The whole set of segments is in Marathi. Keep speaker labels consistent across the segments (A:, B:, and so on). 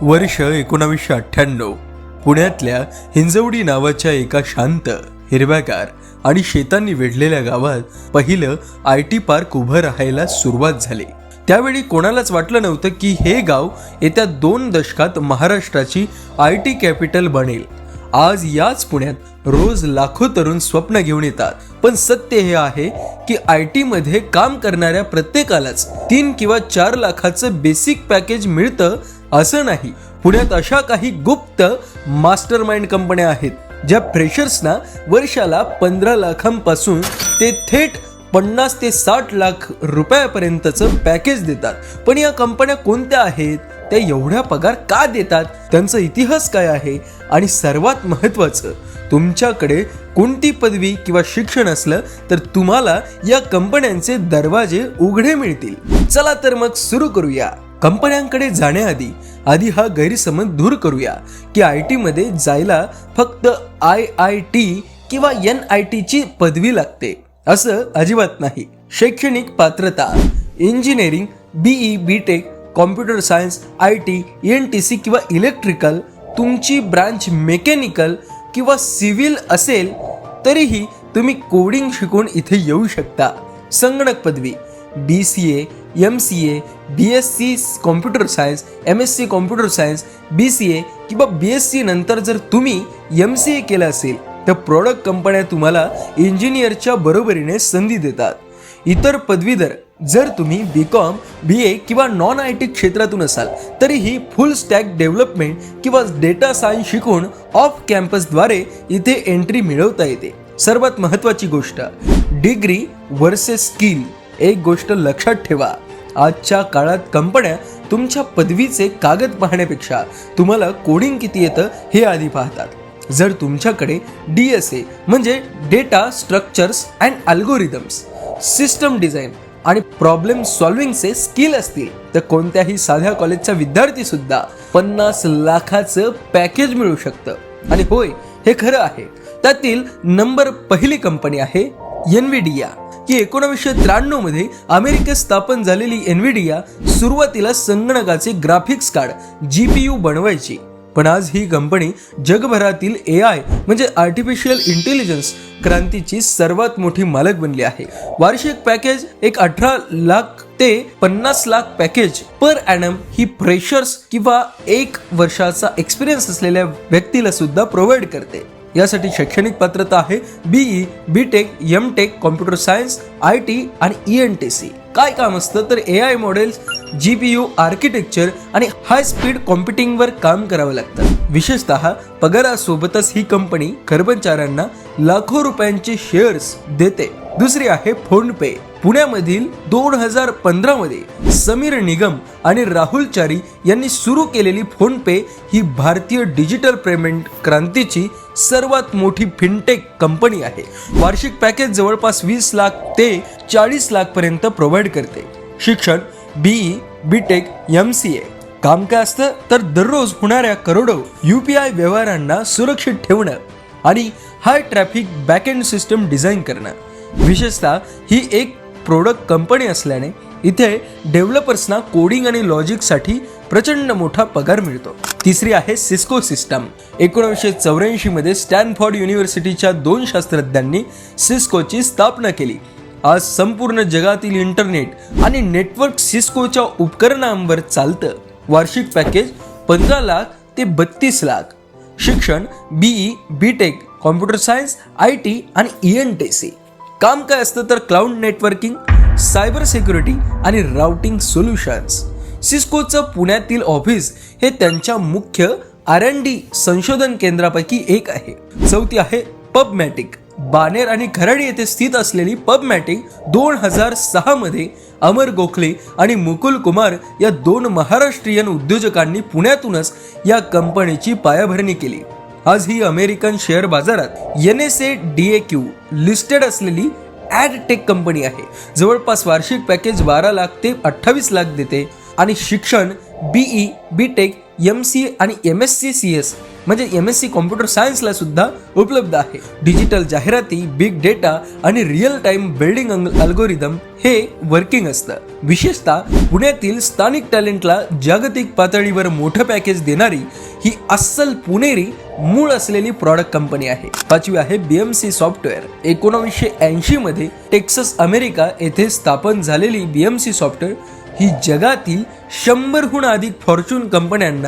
A: वर्ष 1998 पुण्यातल्या हिंजवडी नावाच्या एका शांत हिरव्यागार आणि शेतांनी वेढलेल्या गावात पहिलं IT पार्क उभं राहायला सुरुवात झाली। त्यावेळी कोणालाच वाटलं नव्हतं की हे गाव येत्या 2 दशकात महाराष्ट्राची IT कॅपिटल बनेल। आज याच पुण्यात रोज लाखो तरुण स्वप्न घेऊन येतात, पण सत्य हे आहे की IT मध्ये काम करणाऱ्या प्रत्येकालाच 3 किंवा 4 लाखाचं बेसिक पॅकेज मिळतं असं नाही। पुण्यात अशा काही गुप्त मास्टरमाइंड कंपन्या आहेत ज्या फ्रेशर्सना वर्षाला 15 लाखांपासून ते थेट 50 ते 60 लाख रुपयापर्यंतचं पॅकेज देतात। पण या कंपन्या कोणत्या आहेत, त्या एवढ्या पगार का देतात, त्यांचा इतिहास काय आहे आणि सर्वात महत्त्वाचं, तुमच्याकडे कोणती पदवी किंवा शिक्षण असलं तर तुम्हाला या कंपन्यांचे दरवाजे उघडे मिळतील। चला तर मग सुरू करूया। कंपन्यांकडे जाण्याआधी हा गैरसमज दूर करूया की IT मध्ये जायला फक्त IIT किंवा NIT ची पदवी लागते, असं अजिबात नाही। शैक्षणिक पात्रता engineering, BE, BTech, computer science, IT, ENTC किंवा इलेक्ट्रिकल, तुमची ब्रांच मेकॅनिकल किंवा सिव्हिल असेल तरीही तुम्ही कोडिंग शिकून इथे येऊ शकता। संगणक पदवी BCA, MCA, BSc computer science, MSc computer science, BCA किंवा BSc नंतर जर तुम्ही MCA केलं असेल तर प्रोडक्ट कंपन्या तुम्हाला इंजिनियरच्या बरोबरीने संधी देतात। इतर पदवीधर जर तुम्ही BCom, BA किंवा नॉन IT क्षेत्रातून असाल तरीही फुल स्टॅक डेव्हलपमेंट किंवा डेटा सायन्स शिकून ऑफ कॅम्पसद्वारे इथे एंट्री मिळवता येते। सर्वात महत्त्वाची गोष्ट, डिग्री वर्सेस स्किल। एक गोष्ट लक्षात ठेवा, आजच्या काळात कंपन्या तुमच्या पदवीचे कागद पाहण्यापेक्षा तुम्हाला कोडिंग किती येतं हे आधी पाहतात। जर तुमच्याकडे DSA म्हणजे data structures and algorithms, system design आणि प्रॉब्लेम सॉल्व्हिंगचे स्किल असतील तर कोणत्याही साध्या कॉलेजचा विद्यार्थी सुद्धा 50 लाखाचं पॅकेज मिळू शकतं। आणि होय, हे खरं आहे। त्यातील नंबर पहिली कंपनी आहे NVIDIA, की 1993 मध्ये अमेरिकेत स्थापन झालेली NVIDIA सुरुवातीला संगणकाचे ग्राफिक्स कार्ड GPU बनवायची, पण आज ही कंपनी जगभरातील AI म्हणजे आर्टिफिशियल इंटेलिजन्स क्रांतीची सर्वात मोठी मालक बनली आहे। वार्षिक पॅकेज एक 18 लाख ते 50 लाख पॅकेज पर ॲनम ही फ्रेशर्स किंवा 1 वर्षाचा एक्सपिरियन्स असलेल्या व्यक्तीला सुद्धा प्रोव्हाइड करते। यासाठी शैक्षणिक पात्रता आहे BE, BTech, MTech, computer science, IT आणि ENTC। काय काम असतं तर AI मॉडेल्स, GPU आर्किटेक्चर आणि हाय स्पीड कॉम्प्युटिंगवर काम करावं लागतं। विशेषतः पगारासोबतच ही कंपनी कर्मचाऱ्यांना लाखो रुपयांचे शेअर्स देते। दुसरी आहे फोनपे। पुण्यामधील 2015 मध्ये समीर निगम आणि राहुल चारी यांनी सुरू केलेली फोनपे ही भारतीय डिजिटल पेमेंट क्रांतीची सर्वात मोठी फिनटेक कंपनी आहे। वार्षिक पॅकेज जवळपास 20 लाख ते 40 लाख पर्यंत प्रोव्हाइड करते। शिक्षण BE, BTech, MCA। काम काय असतं तर दररोज होणाऱ्या करोडो UPI व्यवहारांना सुरक्षित ठेवणं आणि हाय ट्रॅफिक बॅकएंड सिस्टम डिझाईन करणं। विशेषतः ही एक प्रोडक्ट कंपनी असल्याने इथे डेव्हलपर्सना कोडिंग आणि लॉजिकसाठी प्रचंड मोठा पगार मिळतो। तिसरी आहे सिस्को सिस्टम। 1984 मध्ये स्टॅनफोर्ड युनिव्हर्सिटीच्या 2 शास्त्रज्ञांनी सिस्कोची स्थापना केली। आज संपूर्ण जगातील इंटरनेट आणि नेटवर्क सिस्कोच्या उपकरणांवर चालतं। वार्षिक पॅकेज 15 लाख ते 32 लाख। शिक्षण BE, BTech, computer science, IT आणि ENTC। काम काय असतं तर क्लाउड नेटवर्किंग, सायबर सिक्युरिटी आणि राउटिंग सोल्युशन्स। सिस्कोचं पुण्यातील ऑफिस हे त्यांच्या मुख्य R&D संशोधन केंद्रापैकी एक आहे। चौथी आहे पबमॅटिक। बानेर आणि खराडी येथे स्थित असलेली पबमॅटिक 2006 मध्ये अमर गोखले आणि मुकुल कुमार या 2 महाराष्ट्रीयन उद्योजकांनी पुण्यातूनच या कंपनीची पायाभरणी केली। आज ही अमेरिकन शेअर बाजारात NASDAQ लिस्टेड असलेली ॲडटेक कंपनी आहे। जवळपास वार्षिक पॅकेज 12 लाख ते 28 लाख देते आणि शिक्षण BE, BTech, MCA आणि MSc CS म्हणजे MSc कॉम्प्युटर सायन्सला सुद्धा उपलब्ध आहे. डिजिटल जाहिराती, बिग डेटा आणि रिअल टाइम बिल्डिंग अल्गोरिदम हे वर्किंग असतं. विशेषतः पुण्यातील स्थानिक टॅलेंटला जागतिक पातळीवर मोठं पॅकेज देणारी ही अस्सल पुणेरी मूळ असलेली प्रॉडक्ट कंपनी आहे. पाचवी आहे BMC सॉफ्टवेअर. 1980 मध्ये टेक्सास अमेरिका येथे स्थापन झालेली BMC सॉफ्टवेअर ही जगातील 100हून अधिक फॉर्च्यून कंपन्यांना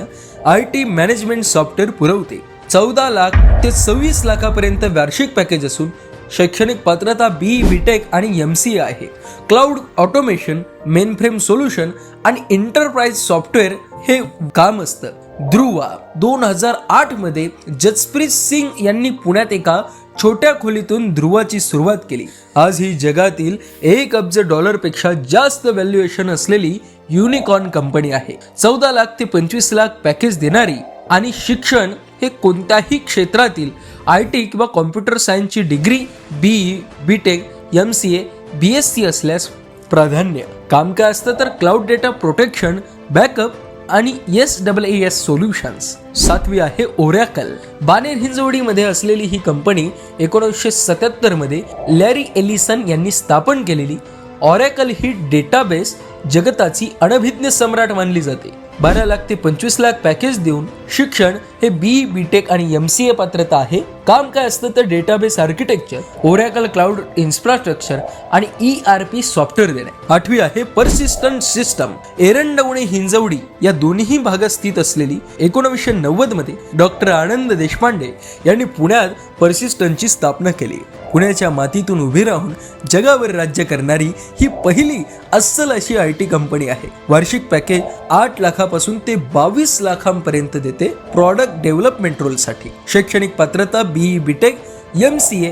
A: IT मॅनेजमेंट सॉफ्टवेअर पुरवते. 14 लाख ते 26 लाखापर्यंत वार्षिक पॅकेज असून शैक्षणिक पात्रता BE, BTech आणि MCA आहे. क्लाउड ऑटोमेशन, मेनफ्रेम सोल्युशन आणि एंटरप्राइज सॉफ्टवेअर हे काम असतं. ध्रुवा 2008 मध्ये जसप्रीत सिंग यांनी पुण्यात एका छोट्या खोलीतून ध्रुवाची सुरुवात केली. आज ही जगातील $1 अब्ज पेक्षा जास्त व्हॅल्युएशन असलेली युनिकॉर्न कंपनी आहे. 14 लाख ते 25 लाख पॅकेज देणारी आणि शिक्षण हे कोणत्याही क्षेत्रातील IT किंवा कॉम्प्युटर सायन्सची degree BE, BTech, MCA, BSc असल्यास प्राधान्य. काम काय असतं तर क्लाउड डेटा प्रोटेक्शन, बॅकअप आणि SaaS सोल्युशन्स. 7वी आहे ओरॅकल. बाणेर हिंजवडीमध्ये असलेली ही कंपनी 1977 मध्ये लॅरी एलिसन यांनी स्थापन केलेली. ओरॅकल ही डेटाबेस जगताची अनभिज्ञ सम्राट मानली जाते. 12 लाख ते 25 लाख पॅकेज देऊन शिक्षण हे BE, BTech आणि MCA पात्रता आहे. काम काय असतं तर database architecture, oracle cloud infrastructure आणि ERP सॉफ्टवेअर देणे. 8वी आहे पर्सिस्टंट सिस्टम. एरंडवणे हिंजवडी या दोन्ही भागात स्थित असलेली 1990 मध्ये डॉक्टर आनंद देशपांडे यांनी पुण्यात पर्सिस्टंटची स्थापना केली. पुण्याच्या मातीतून उभी राहून जगावर राज्य करणारी ही पहिली अस्सल अशी IT कंपनी आहे. वार्षिक पॅकेज 8 लाखापासून ते 22 लाखांपर्यंत देते. प्रॉडक्ट डेव्हलपमेंट रोलसाठी शैक्षणिक पात्रता BE, BTech, MCA,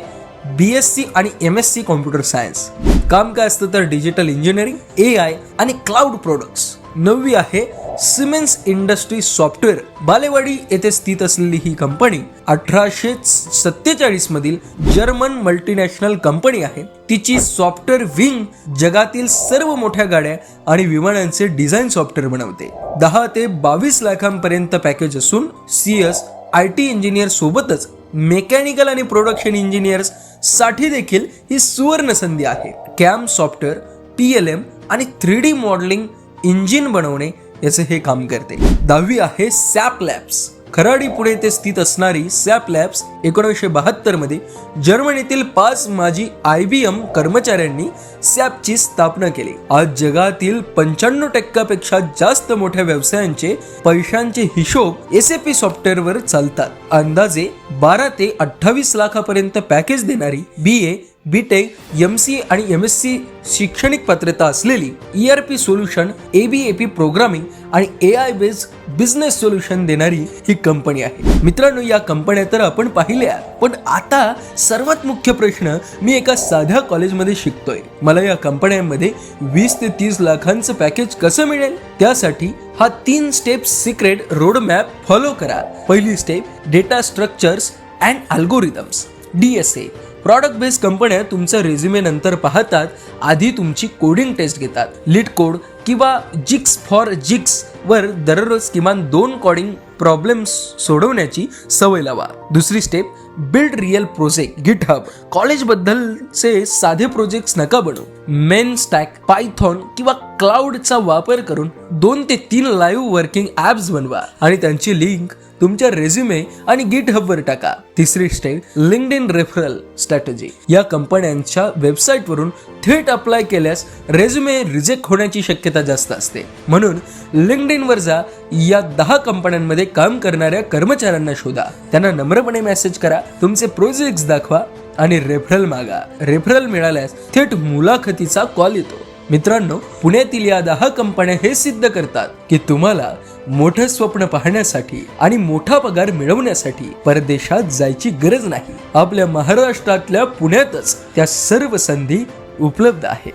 A: BSc आणि MSc कॉम्प्युटर सायन्स. काम काय असतं तर डिजिटल इंजिनिअरिंग, AI आणि क्लाउड प्रोडक्ट्स. 9वी आहे सिमेन्स इंडस्ट्री सॉफ्टवेअर. बालेवाडी येथे स्थित असलेली ही कंपनी 1847 मधील जर्मन मल्टीनॅशनल कंपनी आहे. तिची सॉफ्टवेअर विंग जगातील सर्व मोठ्या गाड्या आणि विमानांचे डिझाईन सॉफ्टवेअर बनवते. 10 ते 22 लाखांपर्यंत पॅकेज असून CS, IT इंजिनियर सोबतच मेकॅनिकल आणि प्रोडक्शन इंजिनियर्स साठी देखील ही सुवर्ण संधी आहे. कॅम सॉफ्टवेअर, PLM आणि 3D मॉडेलिंग इंजिन बनवणे याचे हे काम करते. 10वी आहे सॅप लॅब्स. खराडी पुणे येथे स्थित असणारी सॅप लॅब्स 1972 मध्ये जर्मनीतील 5 माजी IBM कर्मचाऱ्यांनी सॅपची स्थापना केली. आज जगातील 95% पेक्षा जास्त मोठ्या व्यवसायांचे पैशांचे हिशोब SAP सॉफ्टवेअरवर चालतात. अंदाजे 12 ते 28 लाखापर्यंत पॅकेज देणारी BA, BTech, MCA आणि MSc शैक्षणिक पात्रता असलेली ERP सोल्युशन, ABAP प्रोग्रामिंग आणि AI बेस्ड बिझनेस सोल्युशन देणारी ही कंपनी आहे. मित्रांनो, या कंपन्या तर आपण पाहिल्या, पण आता सर्वात मुख्य प्रश्न, मी एका साध्या कॉलेजमध्ये शिकतोय, मला या कंपन्यांमध्ये 20 ते 30 लाखांचं पॅकेज कसं मिळेल? त्यासाठी हा 3 step secret road map follow करा. पहिली step, data structures and algorithms, DSA. Product based कंपन्या तुमचा रेझ्युमे नंतर पाहतात, आधी तुमची कोडिंग टेस्ट घेतात. लीड कोड किंवा जिक्स फॉर जिक्स वर दररोज किमान 2 कोडिंग प्रॉब्लेम्स सोडवण्याची सवय लावा. दुसरी step, build real project. GitHub. College बद्दलचे साधे प्रोजेक्ट्स नका बनवू. मेन स्टॅक, पायथॉन किंवा क्लाउडचा वापर करून 2 ते 3 लाईव्ह वर्किंग ॲप्स बनवा आणि त्यांची लिंक तुमच्या रेझ्युमे आणि गिटहब वर टाका. तिसरी स्टेप, लिंक्डइन रेफरल स्ट्रॅटेजी. या कंपन्यांच्या वेबसाईटवरून थेट अप्लाय केल्यास रेझ्युमे रिजेक्ट होण्याची शक्यता जास्त असते. म्हणून लिंक्डइन वर जा, या 10 कंपन्यांमध्ये काम करणाऱ्या कर्मचाऱ्यांना शोधा, त्यांना नम्रपणे मेसेज करा, तुमचे प्रोजेक्ट्स दाखवा आणि रेफरल मागा. रेफरल मिळाल्यास थेट मुलाखतीचा कॉल येतो. मित्रांनो, पुण्यातील या 10 कंपन्या हे सिद्ध करतात की तुम्हाला मोठं स्वप्न पाहण्यासाठी आणि मोठा पगार मिळवण्यासाठी परदेशात जायची गरज नाही. आपल्या महाराष्ट्रातल्या पुण्यातच त्या सर्व संधी उपलब्ध आहेत.